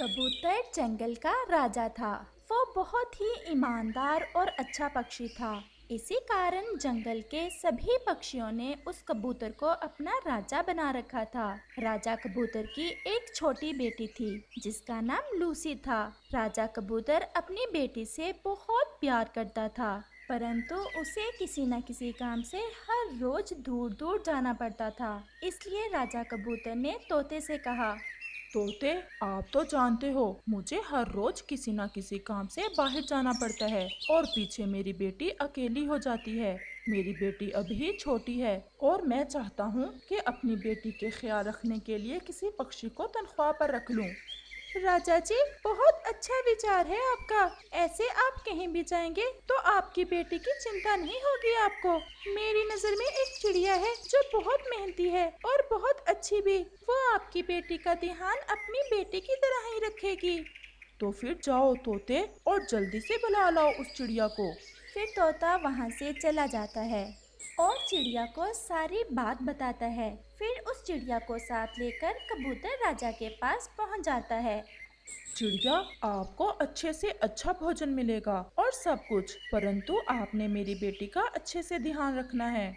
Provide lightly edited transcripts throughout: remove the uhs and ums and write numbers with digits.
कबूतर जंगल का राजा था। वो बहुत ही ईमानदार और अच्छा पक्षी था। इसी कारण जंगल के सभी पक्षियों ने उस कबूतर को अपना राजा बना रखा था। राजा कबूतर की एक छोटी बेटी थी जिसका नाम लूसी था। राजा कबूतर अपनी बेटी से बहुत प्यार करता था, परंतु उसे किसी न किसी काम से हर रोज दूर दूर जाना पड़ता था। इसलिए राजा कबूतर ने तोते से कहा, तोते, आप तो जानते हो मुझे हर रोज किसी ना किसी काम से बाहर जाना पड़ता है और पीछे मेरी बेटी अकेली हो जाती है। मेरी बेटी अभी छोटी है और मैं चाहता हूँ कि अपनी बेटी के ख्याल रखने के लिए किसी पक्षी को तनख्वाह पर रख लूँ। राजा जी, बहुत अच्छा विचार है आपका। ऐसे आप कहीं भी जाएंगे तो आपकी बेटी की चिंता नहीं होगी आपको। मेरी नजर में एक चिड़िया है जो बहुत मेहनती है और बहुत अच्छी भी। वो आपकी बेटी का ध्यान अपनी बेटी की तरह ही रखेगी। तो फिर जाओ तोते और जल्दी से बुला लाओ उस चिड़िया को। फिर तोता वहाँ से चला जाता है और चिड़िया को सारी बात बताता है। फिर उस चिड़िया को साथ लेकर कबूतर राजा के पास पहुँच जाता है। चिड़िया, आपको अच्छे से अच्छा भोजन मिलेगा और सब कुछ, परंतु आपने मेरी बेटी का अच्छे से ध्यान रखना है।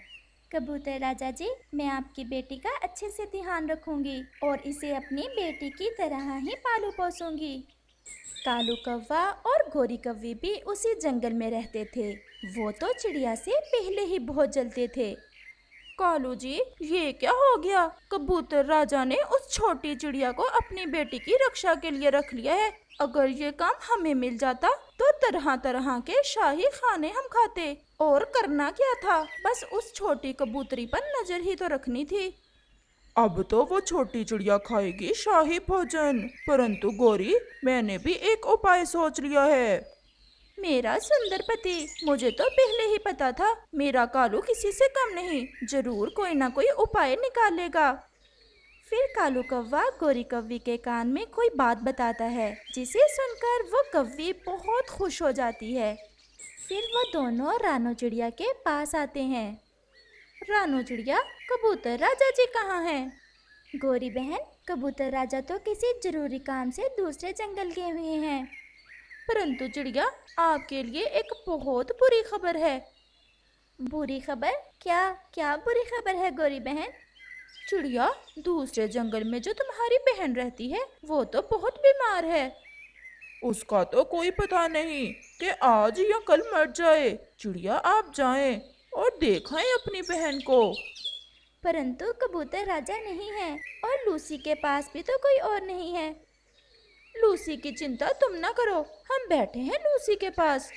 कबूतर राजा जी, मैं आपकी बेटी का अच्छे से ध्यान रखूंगी और इसे अपनी बेटी की तरह ही पालू पोसूंगी। कालू कौवा और गोरी कौवी भी उसी जंगल में रहते थे। वो तो चिड़िया से पहले ही बहुत जलते थे। कालू जी, ये क्या हो गया? कबूतर राजा ने उस छोटी चिड़िया को अपनी बेटी की रक्षा के लिए रख लिया है। अगर ये काम हमें मिल जाता तो तरह तरह के शाही खाने हम खाते। और करना क्या था, बस उस छोटी कबूतरी पर नजर ही तो रखनी थी। अब तो वो छोटी चिड़िया खाएगी शाही भोजन, परंतु गोरी, मैंने भी एक उपाय सोच लिया है। मेरा सुंदर पति, मुझे तो पहले ही पता था मेरा कालू किसी से कम नहीं, जरूर कोई ना कोई उपाय निकालेगा। फिर कालू कौवा गोरी कौवी के कान में कोई बात बताता है जिसे सुनकर वो कौवी बहुत खुश हो जाती है। फिर वो दोनों रानो चिड़िया के पास आते हैं। रानो चिड़िया, कबूतर राजा जी कहाँ हैं? गोरी बहन, कबूतर राजा तो किसी जरूरी काम से दूसरे जंगल गए हुए हैं। परंतु चिड़िया, आपके लिए एक बहुत बुरी खबर है। बुरी खबर? क्या क्या बुरी खबर है गोरी बहन? चिड़िया, दूसरे जंगल में जो तुम्हारी बहन रहती है वो तो बहुत बीमार है। उसका तो कोई पता नहीं कि आज या कल मर जाए। चिड़िया, आप जाएं और देखें अपनी बहन को। परंतु कबूतर राजा नहीं है और लूसी के पास भी तो कोई और नहीं है। लूसी की चिंता तुम ना करो, हम बैठे हैं लूसी के पास।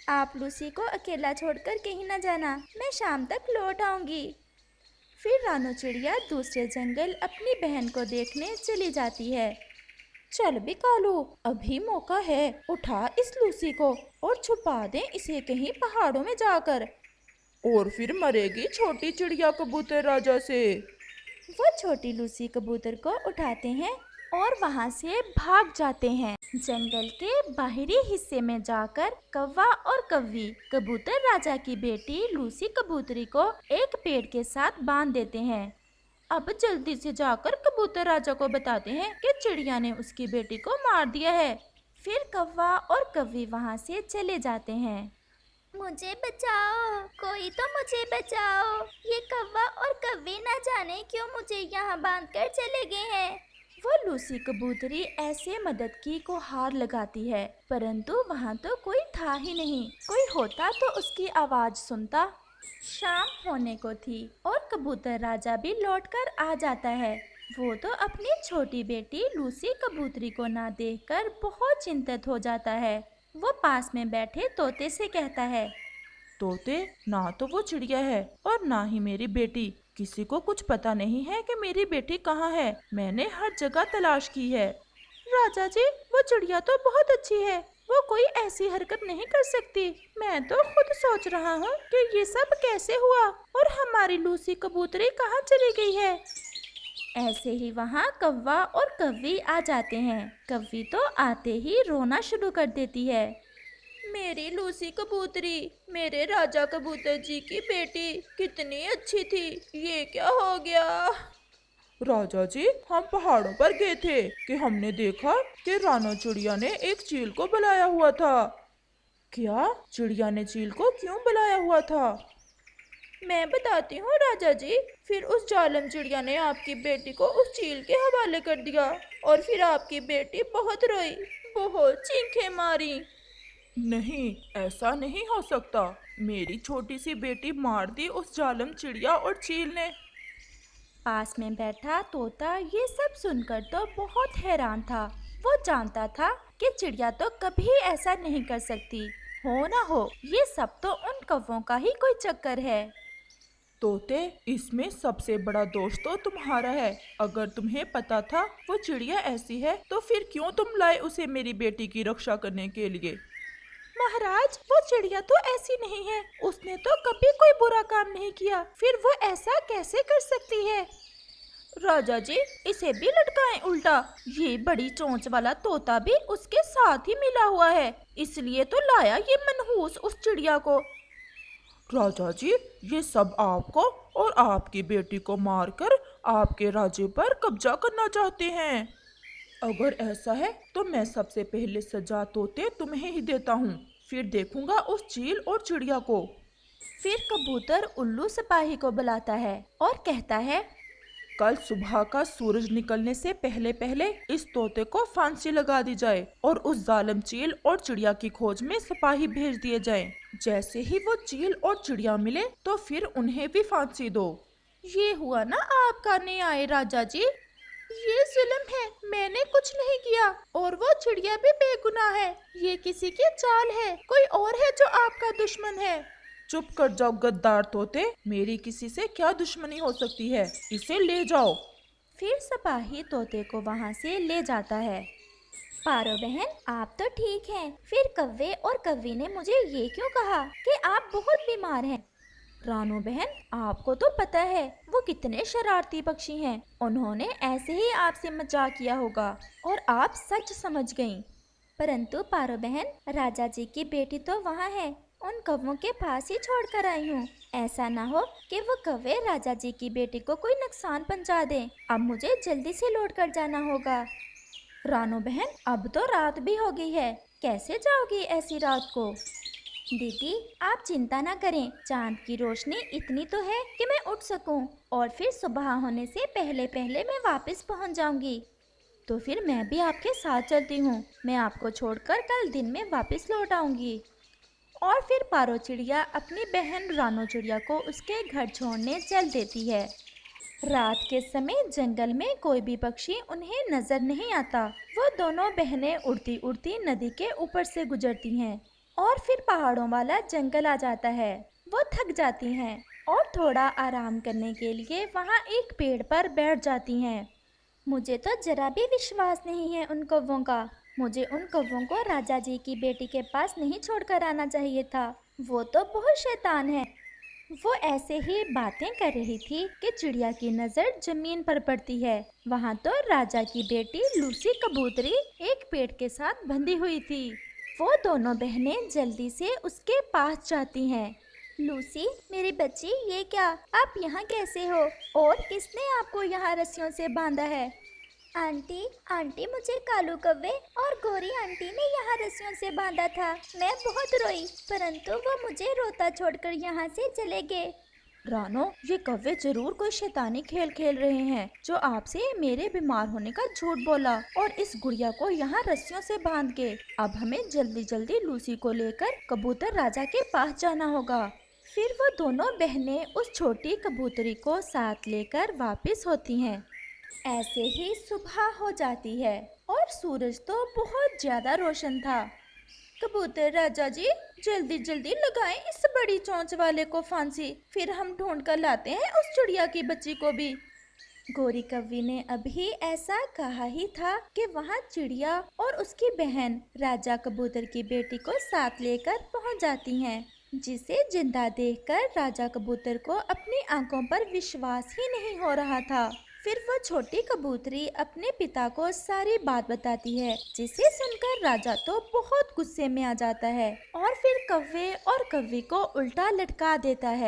आप लूसी को अकेला छोड़कर कहीं न जाना, मैं शाम तक लौट आऊंगी। फिर रानो चिड़िया दूसरे जंगल अपनी बहन को देखने चली जाती है। चल भी कालू, अभी मौका है, उठा इस लूसी को और छुपा दे इसे कहीं पहाड़ों में जाकर। और फिर मरेगी छोटी चिड़िया कबूतर राजा से। वो छोटी लूसी कबूतर को उठाते हैं और वहां से भाग जाते हैं। जंगल के बाहरी हिस्से में जाकर कौवा और कौवी कबूतर राजा की बेटी लूसी कबूतरी को एक पेड़ के साथ बांध देते हैं। अब जल्दी से जाकर कबूतर राजा को बताते हैं कि चिड़िया ने उसकी बेटी को मार दिया है। फिर कौवा और कौवी वहां से चले जाते हैं। मुझे बचाओ, कोई तो मुझे बचाओ। ये कौवा और कौवी ना जाने क्यों मुझे यहाँ बांधकर चले गए हैं। वो लूसी कबूतरी ऐसे मदद की को हार लगाती है, परंतु वहाँ तो कोई था ही नहीं। कोई होता तो उसकी आवाज सुनता। शाम होने को थी और कबूतर राजा भी लौटकर आ जाता है। वो तो अपनी छोटी बेटी लूसी कबूतरी को ना देखकर बहुत चिंतित हो जाता है। वो पास में बैठे तोते से कहता है, तोते, ना तो वो चिड़िया है और ना ही मेरी बेटी। किसी को कुछ पता नहीं है कि मेरी बेटी कहाँ है। मैंने हर जगह तलाश की है। राजा जी, वो चिड़िया तो बहुत अच्छी है, वो कोई ऐसी हरकत नहीं कर सकती। मैं तो खुद सोच रहा हूँ कि ये सब कैसे हुआ और हमारी लूसी कबूतरी कहाँ चली गई है। ऐसे ही वहाँ कौवा और कौवी आ जाते हैं। कौवी तो आते ही रोना शुरू कर देती है। मेरी लूसी कबूतरी, मेरे राजा कबूतर जी की बेटी कितनी अच्छी थी, ये क्या हो गया? राजा जी, हम पहाड़ों पर गए थे कि हमने देखा कि रानो चिड़िया ने एक चील को बुलाया हुआ था। क्या चिड़िया ने चील को क्यों बुलाया हुआ था? मैं बताती हूँ राजा जी। फिर उस जालिम चिड़िया ने आपकी बेटी को उस चील के हवाले कर दिया और फिर आपकी बेटी बहुत रोई, बहुत चीखें मारी। नहीं, ऐसा नहीं हो सकता। मेरी छोटी सी बेटी मार दी उस जालिम चिड़िया और चील ने। पास में बैठा तोता ये सब सुनकर तो बहुत हैरान था। वो जानता था कि चिड़िया तो कभी ऐसा नहीं कर सकती। हो ना हो, ये सब तो उन कौवों का ही कोई चक्कर है। तोते, इसमें सबसे बड़ा दोष तो तुम्हारा है। अगर तुम्हें पता था वो चिड़िया ऐसी है तो फिर क्यों तुम लाए उसे मेरी बेटी की रक्षा करने के लिए? महाराज, वो चिड़िया तो ऐसी नहीं है। उसने तो कभी कोई बुरा काम नहीं किया, फिर वो ऐसा कैसे कर सकती है? राजा जी, इसे भी लटकाएं उल्टा। ये बड़ी चोंच वाला तोता भी उसके साथ ही मिला हुआ है, इसलिए तो लाया ये मनहूस उस चिड़िया को। राजा जी, ये सब आपको और आपकी बेटी को मारकर आपके राज्य पर कब्जा करना चाहते हैं। अगर ऐसा है तो मैं सबसे पहले सजा तोते तुम्हें ही देता हूँ, फिर देखूंगा उस चील और चिड़िया को। फिर कबूतर उल्लू सिपाही को बुलाता है और कहता है, कल सुबह का सूरज निकलने से पहले पहले इस तोते को फांसी लगा दी जाए और उस जालिम चील और चिड़िया की खोज में सिपाही भेज दिए जाएं। जैसे ही वो चील और चिड़िया मिले तो फिर उन्हें भी फांसी दो। ये हुआ ना आपका न्याय राजा जी। ये जुल्म है, मैंने कुछ नहीं किया और वो चिड़िया भी बेगुनाह है। ये किसी की चाल है, कोई और है जो आपका दुश्मन है। चुप कर जाओ गद्दार तोते, मेरी किसी से क्या दुश्मनी हो सकती है? इसे ले जाओ। फिर सिपाही तोते को वहाँ से ले जाता है। पारो बहन, आप तो ठीक हैं। फिर कव्वे और कव्वी ने मुझे ये क्यों कहा कि आप बहुत बीमार हैं? रानो बहन, आपको तो पता है वो कितने शरारती पक्षी हैं। उन्होंने ऐसे ही आपसे मजाक किया होगा और आप सच समझ गईं। परंतु पारो बहन, राजा जी की बेटी तो वहाँ है, उन कौवों के पास ही छोड़ कर आई हूँ। ऐसा ना हो कि वो कौवे राजा जी की बेटी को कोई नुकसान पहुँचा दें। अब मुझे जल्दी से लौट कर जाना होगा। रानो बहन, अब तो रात भी हो गई है, कैसे जाओगी ऐसी रात को? दीदी, आप चिंता ना करें, चांद की रोशनी इतनी तो है कि मैं उठ सकूं और फिर सुबह होने से पहले पहले मैं वापस पहुंच जाऊंगी। तो फिर मैं भी आपके साथ चलती हूँ। मैं आपको छोड़कर कल दिन में वापस लौट आऊंगी। और फिर पारो चिड़िया अपनी बहन रानो चिड़िया को उसके घर छोड़ने चल देती है। रात के समय जंगल में कोई भी पक्षी उन्हें नजर नहीं आता। वो दोनों बहनें उड़ती उड़ती नदी के ऊपर से गुजरती हैं और फिर पहाड़ों वाला जंगल आ जाता है। वो थक जाती हैं और थोड़ा आराम करने के लिए वहाँ एक पेड़ पर बैठ जाती हैं। मुझे तो जरा भी विश्वास नहीं है उन कौवों का। मुझे उन कौवों को राजा जी की बेटी के पास नहीं छोड़कर आना चाहिए था। वो तो बहुत शैतान है। वो ऐसे ही बातें कर रही थी कि चिड़िया की नज़र जमीन पर पड़ती है। वहाँ तो राजा की बेटी लूसी कबूतरी एक पेड़ के साथ बंधी हुई थी। वो दोनों बहनें जल्दी से उसके पास जाती हैं। लूसी, मेरी बच्ची, ये क्या, आप यहाँ कैसे हो और किसने आपको यहाँ रस्सियों से बांधा है? आंटी, मुझे कालू कव्वे और गोरी आंटी ने यहाँ रस्सियों से बांधा था। मैं बहुत रोई, परंतु वो मुझे रोता छोड़कर यहाँ से चले गए। रानो, ये कौवे जरूर कोई शैतानी खेल खेल रहे हैं जो आपसे मेरे बीमार होने का झूठ बोला और इस गुड़िया को यहाँ रस्सियों से बांध के। अब हमें जल्दी जल्दी लूसी को लेकर कबूतर राजा के पास जाना होगा। फिर वो दोनों बहनें उस छोटी कबूतरी को साथ लेकर वापस होती हैं। ऐसे ही सुबह हो जाती है और सूरज तो बहुत ज्यादा रोशन था। कबूतर राजा जी, जल्दी जल्दी लगाएं इस बड़ी चोंच वाले को फांसी, फिर हम ढूंढ कर लाते हैं उस चिड़िया की बच्ची को भी। गोरी कव्वी ने अभी ऐसा कहा ही था कि वहाँ चिड़िया और उसकी बहन राजा कबूतर की बेटी को साथ लेकर पहुँच जाती हैं, जिसे जिंदा देखकर राजा कबूतर को अपनी आंखों पर विश्वास ही नहीं हो रहा था। फिर वो छोटी कबूतरी अपने पिता को सारी बात बताती है, जिसे सुनकर राजा तो बहुत गुस्से में आ जाता है और फिर कव्वे और कव्वी को उल्टा लटका देता है।